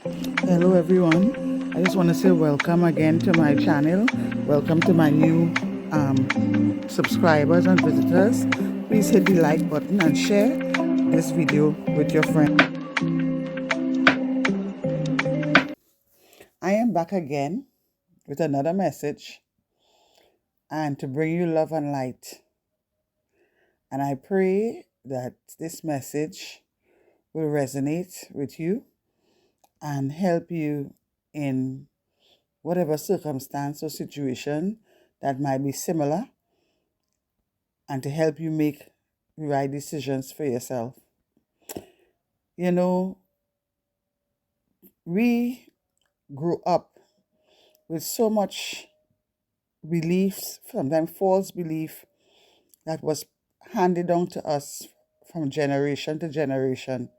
Hello everyone. I just want to say welcome again to my channel. Welcome to my new subscribers and visitors. Please hit the like button and share this video with your friends. I am back again with another message and to bring you love and light. And I pray that this message will resonate with you and help you in whatever circumstance or situation that might be similar, and to help you make the right decisions for yourself. You know, we grew up with so much beliefs, sometimes false belief, that was handed down to us from generation to generation.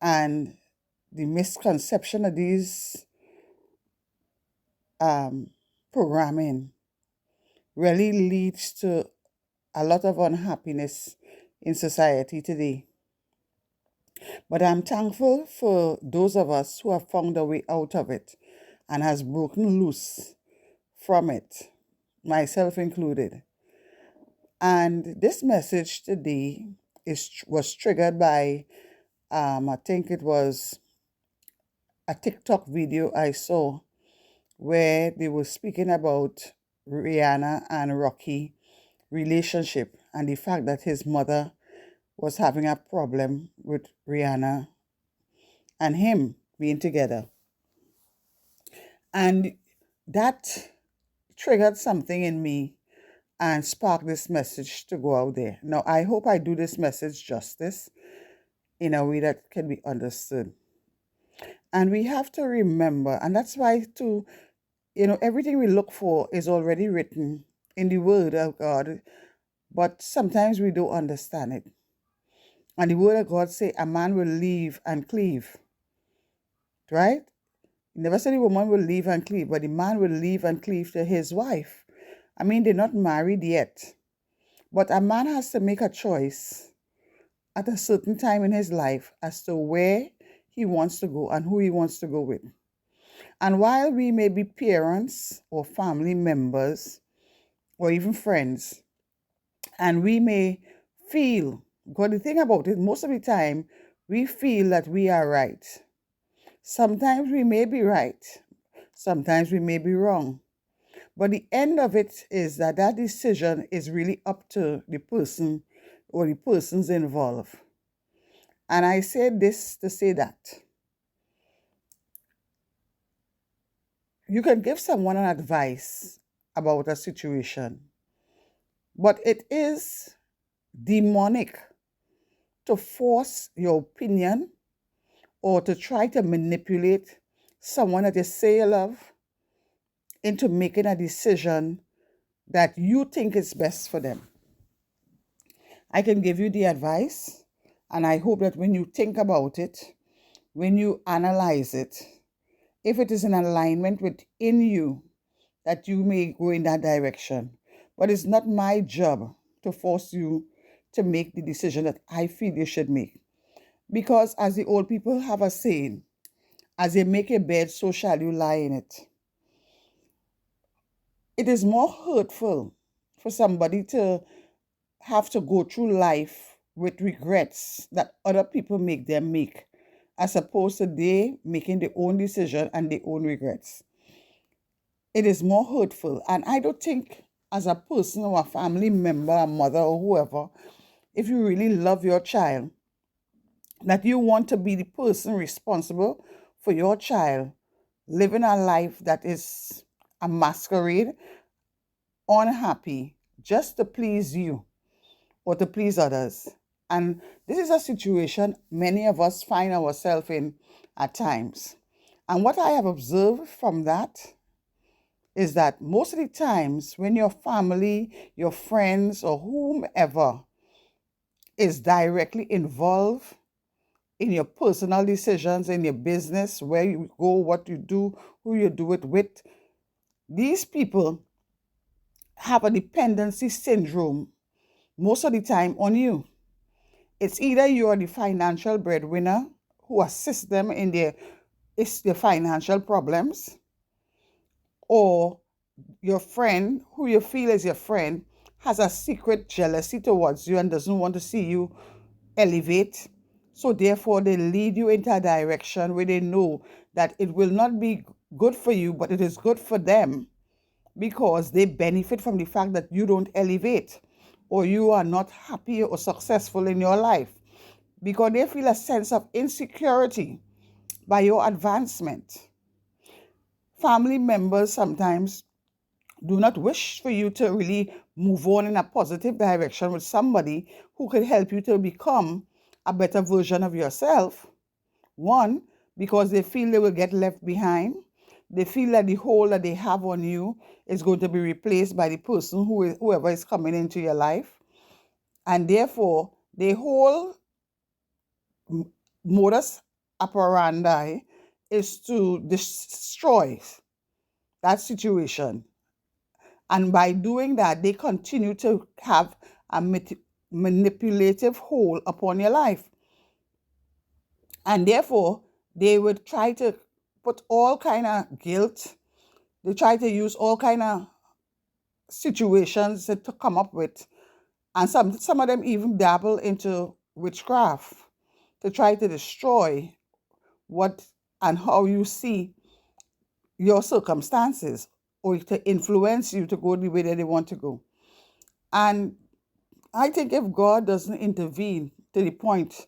And the misconception of these programming really leads to a lot of unhappiness in society today. But I'm thankful for those of us who have found a way out of it and has broken loose from it, myself included. And this message today was triggered by, I think it was a TikTok video I saw where they were speaking about Rihanna and Rocky relationship and the fact that his mother was having a problem with Rihanna and him being together. And that triggered something in me and sparked this message to go out there. Now, I hope I do this message justice in a way that can be understood. And we have to remember, and that's why, too, everything we look for is already written in the Word of God, but sometimes we don't understand it. And the Word of God say a man will leave and cleave, right? It never said the woman will leave and cleave, but the man will leave and cleave to his wife. I mean, they're not married yet. But a man has to make a choice at a certain time in his life as to where he wants to go and who he wants to go with. And while we may be parents or family members or even friends, and we may feel, because the thing about it, most of the time, we feel that we are right. Sometimes we may be right. Sometimes we may be wrong. But the end of it is that decision is really up to the person or the persons involved. And I say this to say that you can give someone an advice about a situation, but it is demonic to force your opinion or to try to manipulate someone that you say you love into making a decision that you think is best for them. I can give you the advice, and I hope that when you think about it, when you analyze it, if it is in alignment within you, that you may go in that direction. But it's not my job to force you to make the decision that I feel you should make. Because as the old people have a saying, as you make a bed, so shall you lie in it. It is more hurtful for somebody to have to go through life with regrets that other people make them make, as opposed to they making their own decision and their own regrets. It is more hurtful. And I don't think, as a person or a family member, a mother or whoever, if you really love your child, that you want to be the person responsible for your child living a life that is a masquerade, unhappy, just to please you or to please others. And this is a situation many of us find ourselves in at times. And what I have observed from that is that most of the times when your family, your friends, or whomever is directly involved in your personal decisions, in your business, where you go, what you do, who you do it with, these people have a dependency syndrome most of the time on you. It's either you are the financial breadwinner who assists them in their it's the financial problems, or your friend, who you feel is your friend, has a secret jealousy towards you and doesn't want to see you elevate. So therefore, they lead you into a direction where they know that it will not be good for you, but it is good for them because they benefit from the fact that you don't elevate or you are not happy or successful in your life, because they feel a sense of insecurity by your advancement. Family members sometimes do not wish for you to really move on in a positive direction with somebody who could help you to become a better version of yourself. One, because they feel they will get left behind. They feel that the hold that they have on you is going to be replaced by the person whoever is coming into your life. And therefore, their whole modus operandi is to destroy that situation. And by doing that, they continue to have a manipulative hold upon your life. And therefore, they would try to put all kind of guilt. They try to use all kind of situations to come up with. And some of them even dabble into witchcraft to try to destroy what and how you see your circumstances, or to influence you to go the way that they want to go. And I think if God doesn't intervene to the point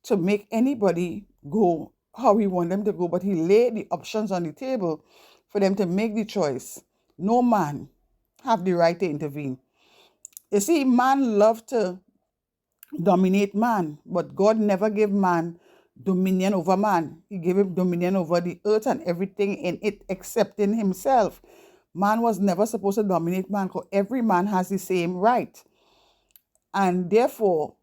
to make anybody go how we want them to go, but he laid the options on the table for them to make the choice, no man have the right to intervene. You see, man love to dominate man, but God never gave man dominion over man. He gave him dominion over the earth and everything in it except in himself. Man was never supposed to dominate man, because every man has the same right. And therefore,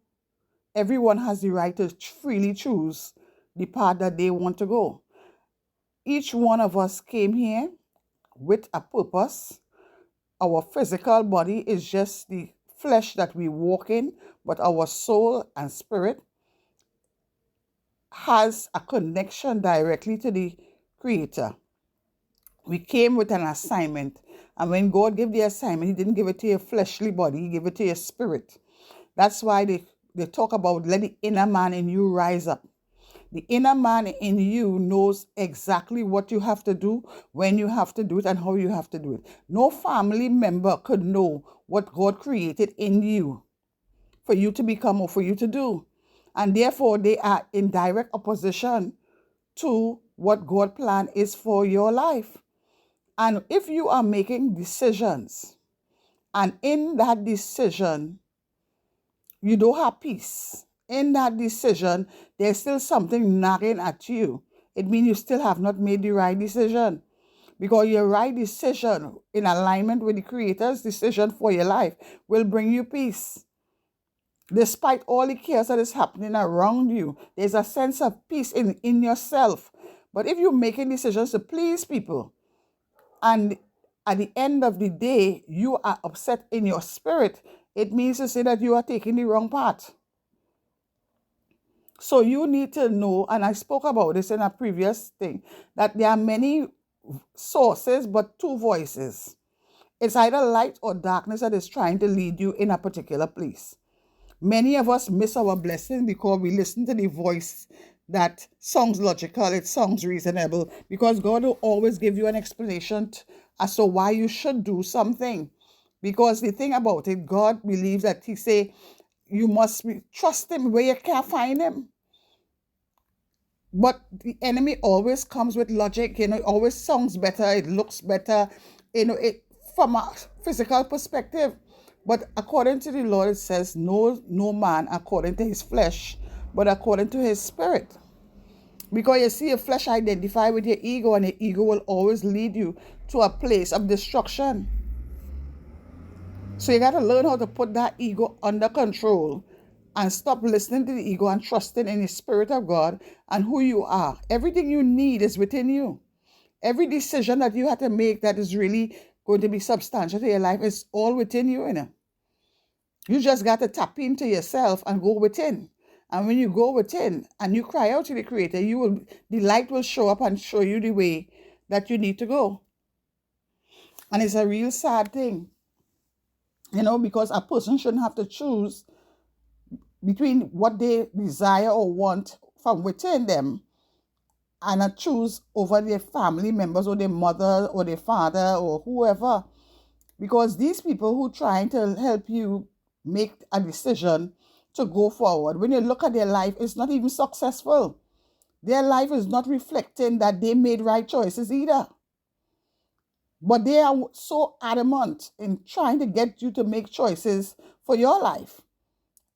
everyone has the right to freely choose the path that they want to go. Each one of us came here with a purpose. Our physical body is just the flesh that we walk in, but our soul and spirit has a connection directly to the Creator. We came with an assignment, and when God gave the assignment, he didn't give it to your fleshly body, he gave it to your spirit. That's why they talk about let the inner man in you rise up. The inner man in you knows exactly what you have to do, when you have to do it, and how you have to do it. No family member could know what God created in you for you to become or for you to do. And therefore, they are in direct opposition to what God plan is for your life. And if you are making decisions, and in that decision, you don't have peace, in that decision, there's still something nagging at you, it means you still have not made the right decision. Because your right decision in alignment with the Creator's decision for your life will bring you peace. Despite all the chaos that is happening around you, there's a sense of peace in yourself. But if you're making decisions to please people, and at the end of the day, you are upset in your spirit, it means to say that you are taking the wrong path. So you need to know, and I spoke about this in a previous thing, that there are many sources, but two voices. It's either light or darkness that is trying to lead you in a particular place. Many of us miss our blessing because we listen to the voice that sounds logical, it sounds reasonable, because God will always give you an explanation as to why you should do something. Because the thing about it, God believes that he say you must trust him where you can't find him. But the enemy always comes with logic, it always sounds better, it looks better, it from a physical perspective. But according to the Lord, it says, no man according to his flesh, but according to his spirit. Because you see, your flesh identify with your ego, and your ego will always lead you to a place of destruction. So you got to learn how to put that ego under control and stop listening to the ego and trusting in the Spirit of God and who you are. Everything you need is within you. Every decision that you have to make that is really going to be substantial to your life is all within you. You just got to tap into yourself and go within. And when you go within and you cry out to the Creator, the light will show up and show you the way that you need to go. And it's a real sad thing, because a person shouldn't have to choose between what they desire or want from within them and choose over their family members or their mother or their father or whoever. Because these people who trying to help you make a decision to go forward, when you look at their life, it's not even successful. Their life is not reflecting that they made right choices either. But they are so adamant in trying to get you to make choices for your life,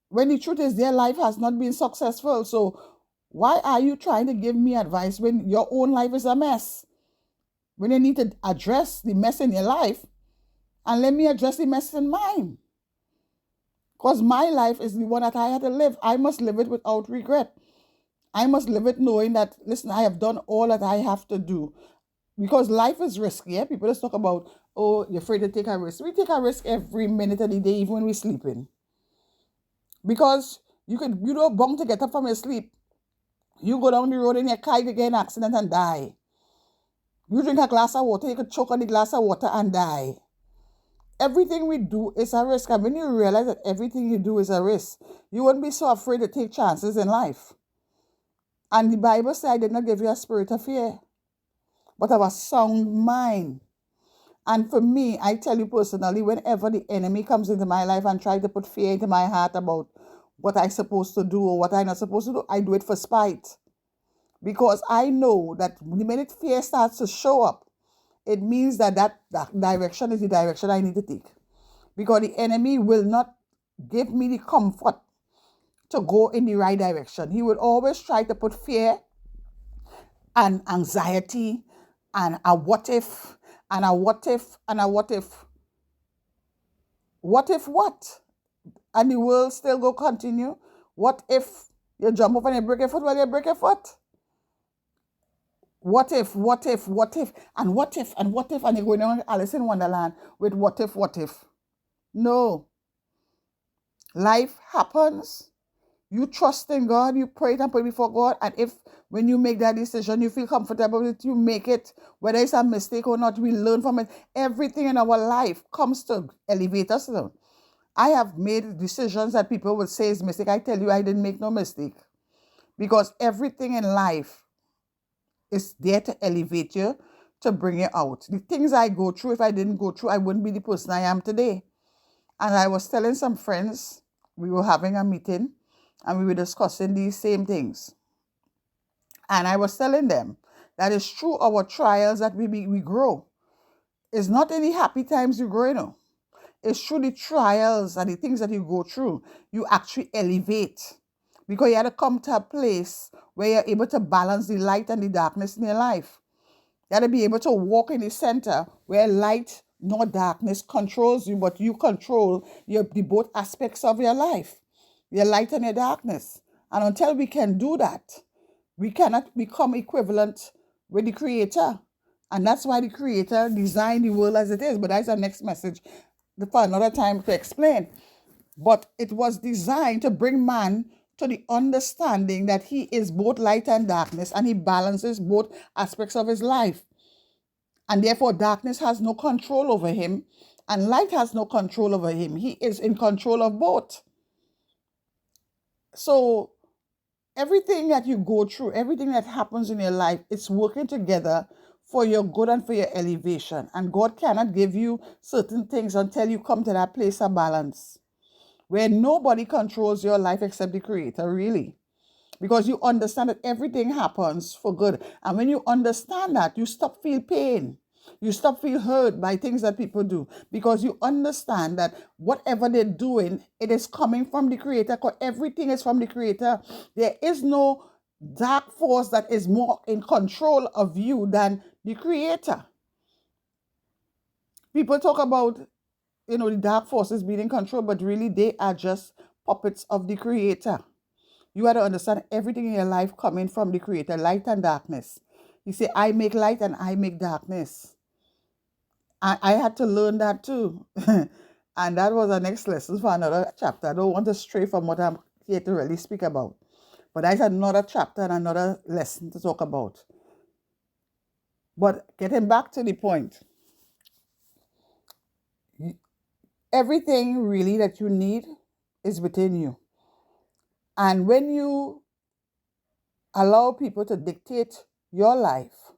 when the truth is their life has not been successful. So why are you trying to give me advice when your own life is a mess? When you need to address the mess in your life, and let me address the mess in mine. Because my life is the one that I had to live. I must live it without regret. I must live it knowing that, listen, I have done all that I have to do. Because life is risky. Yeah? People just talk about, oh, you're afraid to take a risk. We take a risk every minute of the day, even when we're sleeping. Because you don't bound to get up from your sleep. You go down the road in your car, you could get an accident and die. You drink a glass of water, you could choke on the glass of water and die. Everything we do is a risk. And when you realize that everything you do is a risk, you wouldn't be so afraid to take chances in life. And the Bible said, I did not give you a spirit of fear, but of a sound mind. And for me, I tell you personally, whenever the enemy comes into my life and tries to put fear into my heart about what I'm supposed to do or what I'm not supposed to do, I do it for spite. Because I know that the minute fear starts to show up, it means that direction is the direction I need to take. Because the enemy will not give me the comfort to go in the right direction. He will always try to put fear and anxiety and a what if and a what if and a what if. What if what? And the world still go continue? What if you jump up and you break your foot? Well, you break your foot. What if, and what if, and what if, and you're going on Alice in Wonderland with what if. No. Life happens. You trust in God, you pray it and put it before God, and if when you make that decision, you feel comfortable with it, you make it, whether it's a mistake or not, we learn from it. Everything in our life comes to elevate us. I have made decisions that people would say is mistake. I tell you, I didn't make no mistake. Because everything in life is there to elevate you, to bring you out. The things I go through, if I didn't go through, I wouldn't be the person I am today. And I was telling some friends, we were having a meeting, and we were discussing these same things. And I was telling them that it's through our trials that we grow. It's not any happy times you grow, It's through the trials and the things that you go through, you actually elevate. Because you had to come to a place where you're able to balance the light and the darkness in your life. You had to be able to walk in the center where light nor darkness controls you, but you control the both aspects of your life, your light and your darkness. And until we can do that, we cannot become equivalent with the Creator. And that's why the Creator designed the world as it is. But that's our next message for another time to explain. But it was designed to bring man to the understanding that he is both light and darkness, and he balances both aspects of his life. And therefore, darkness has no control over him, and light has no control over him. He is in control of both. So everything that you go through, everything that happens in your life, it's working together for your good and for your elevation. And God cannot give you certain things until you come to that place of balance, where nobody controls your life except the Creator, really. Because you understand that everything happens for good. And when you understand that, you stop feel pain. You stop feel hurt by things that people do. Because you understand that whatever they're doing, it is coming from the Creator. Because everything is from the Creator. There is no dark force that is more in control of you than the Creator. People talk about, the dark forces being in control, but really they are just puppets of the Creator. You got to understand everything in your life coming from the Creator, light and darkness. He said, I make light and I make darkness. I had to learn that too. And that was the next lesson for another chapter. I don't want to stray from what I'm here to really speak about. But that's another chapter and another lesson to talk about. But getting back to the point, everything really that you need is within you. And when you allow people to dictate your life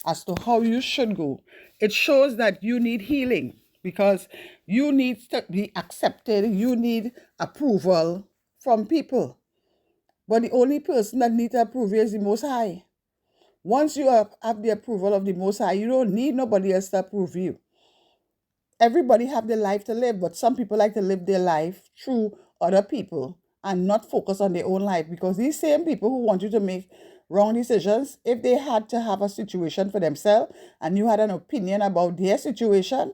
as to how you should go, it shows that you need healing because you need to be accepted, you need approval from people. But the only person that needs to approve you is the Most High. Once you have the approval of the Most High, you don't need nobody else to approve you. Everybody have their life to live, but some people like to live their life through other people and not focus on their own life, because these same people who want you to make wrong decisions, if they had to have a situation for themselves and you had an opinion about their situation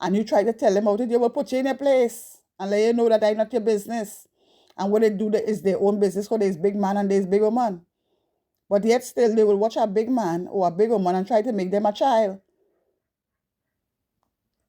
and you try to tell them about it, they will put you in a place and let you know that that's not your business. And what they do is their own business, because there's big man and there's big woman. But yet still they will watch a big man or a big woman and try to make them a child.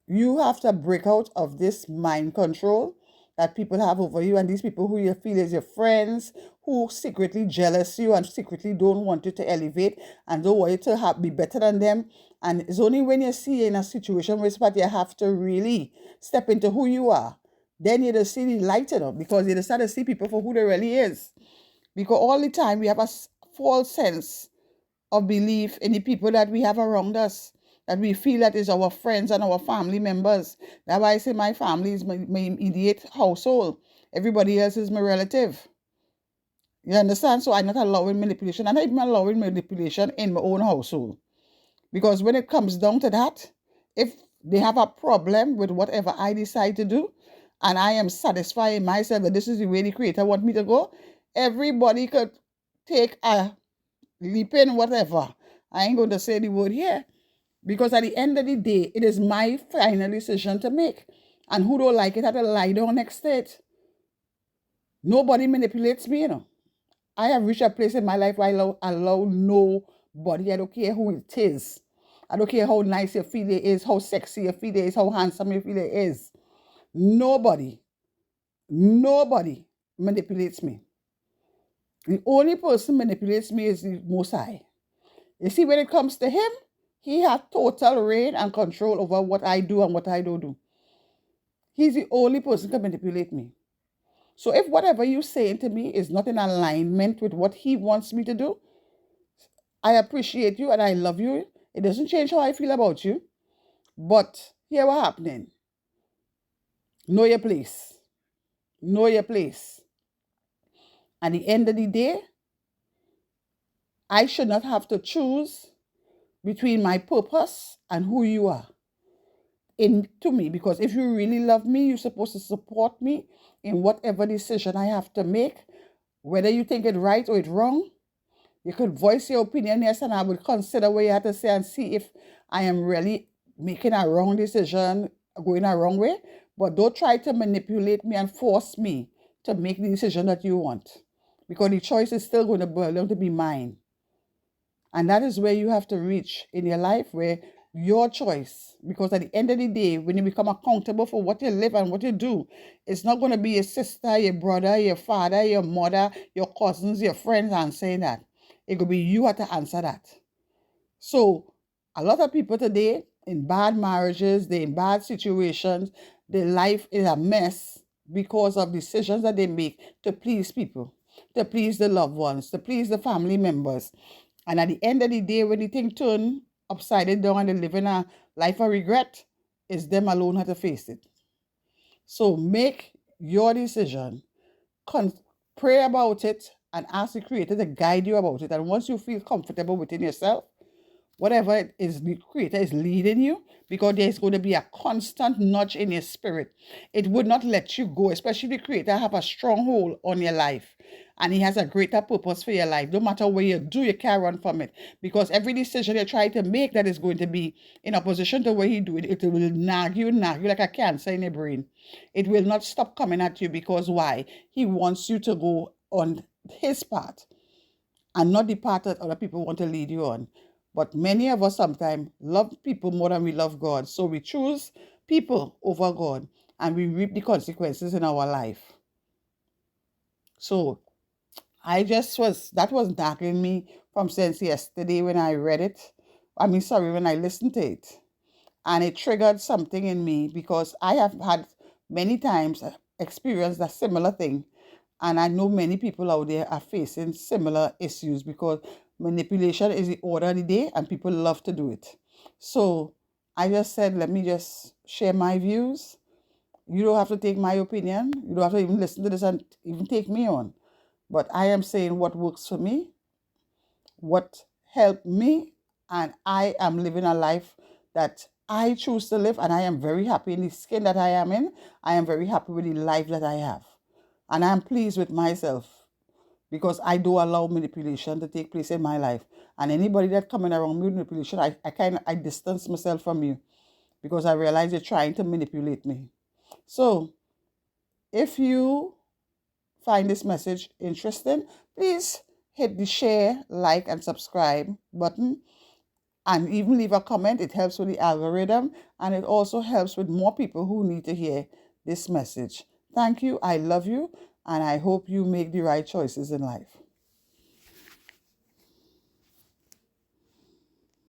You have to break out of this mind control that people have over you, and these people who you feel is your friends, who secretly jealous you and secretly don't want you to elevate and don't want you to be better than them. And it's only when you see in a situation where you have to really step into who you are, then you just see the light in up, because you start to see people for who they really is. Because all the time we have a false sense of belief in the people that we have around us, that we feel that is our friends and our family members. That's why I say my family is my immediate household. Everybody else is my relative. You understand? So I'm not allowing manipulation. I'm not even allowing manipulation in my own household. Because when it comes down to that, if they have a problem with whatever I decide to do, and I am satisfying myself that this is the way the Creator want me to go, everybody could take a leap in whatever. I ain't going to say the word here. Because at the end of the day, it is my final decision to make. And who don't like it had to lie down next to it. Nobody manipulates me, I have reached a place in my life where I allow nobody. I don't care who it is. I don't care how nice your feel it is, how sexy your feel it is, how handsome your feel it is. Nobody manipulates me. The only person manipulates me is the Most High. You see, when it comes to him, he has total reign and control over what I do and what I don't do. He's the only person who can manipulate me. So if whatever you're saying to me is not in alignment with what he wants me to do, I appreciate you and I love you. It doesn't change how I feel about you. But here what's happening. Know your place. Know your place. At the end of the day, I should not have to choose between my purpose and who you are to me. Because if you really love me, you're supposed to support me in whatever decision I have to make. Whether you think it right or it wrong, you could voice your opinion, yes, and I would consider what you have to say and see if I am really making a wrong decision, going a wrong way. But don't try to manipulate me and force me to make the decision that you want. Because the choice is still going to belong to be mine. And that is where you have to reach in your life, where your choice, because at the end of the day, when you become accountable for what you live and what you do, it's not going to be your sister, your brother, your father, your mother, your cousins, your friends answering that. It could be you have to answer that. So a lot of people today in bad marriages, they're in bad situations, their life is a mess because of decisions that they make to please people, to please the loved ones, to please the family members. And at the end of the day, when the thing turn upside down and they live in a life of regret, it's them alone have to face it. So make your decision, pray about it, and ask the Creator to guide you about it. And once you feel comfortable within yourself, whatever it is the Creator is leading you, because there's going to be a constant nudge in your spirit. It would not let you go, especially the Creator have a stronghold on your life. And he has a greater purpose for your life. No matter what you do, you can't run from it. Because every decision you try to make that is going to be in opposition to what he do, it will nag you like a cancer in your brain. It will not stop coming at you, because why? He wants you to go on his path and not the path that other people want to lead you on. But many of us sometimes love people more than we love God. So we choose people over God and we reap the consequences in our life. So that was nagging me from since yesterday when I read it. I mean, sorry, when I listened to it. And it triggered something in me because I have had many times experienced a similar thing. And I know many people out there are facing similar issues because manipulation is the order of the day and people love to do it. So I just said, let me just share my views. You don't have to take my opinion. You don't have to even listen to this and even take me on. But I am saying what works for me, what helped me, and I am living a life that I choose to live, and I am very happy in the skin that I am in. I am very happy with the life that I have. And I'm pleased with myself because I do allow manipulation to take place in my life. And anybody that coming around me with manipulation, I distance myself from you because I realize you're trying to manipulate me. So if you find this message interesting, please hit the share, like, and subscribe button and even leave a comment. It helps with the algorithm and it also helps with more people who need to hear this message. Thank you. I love you and I hope you make the right choices in life.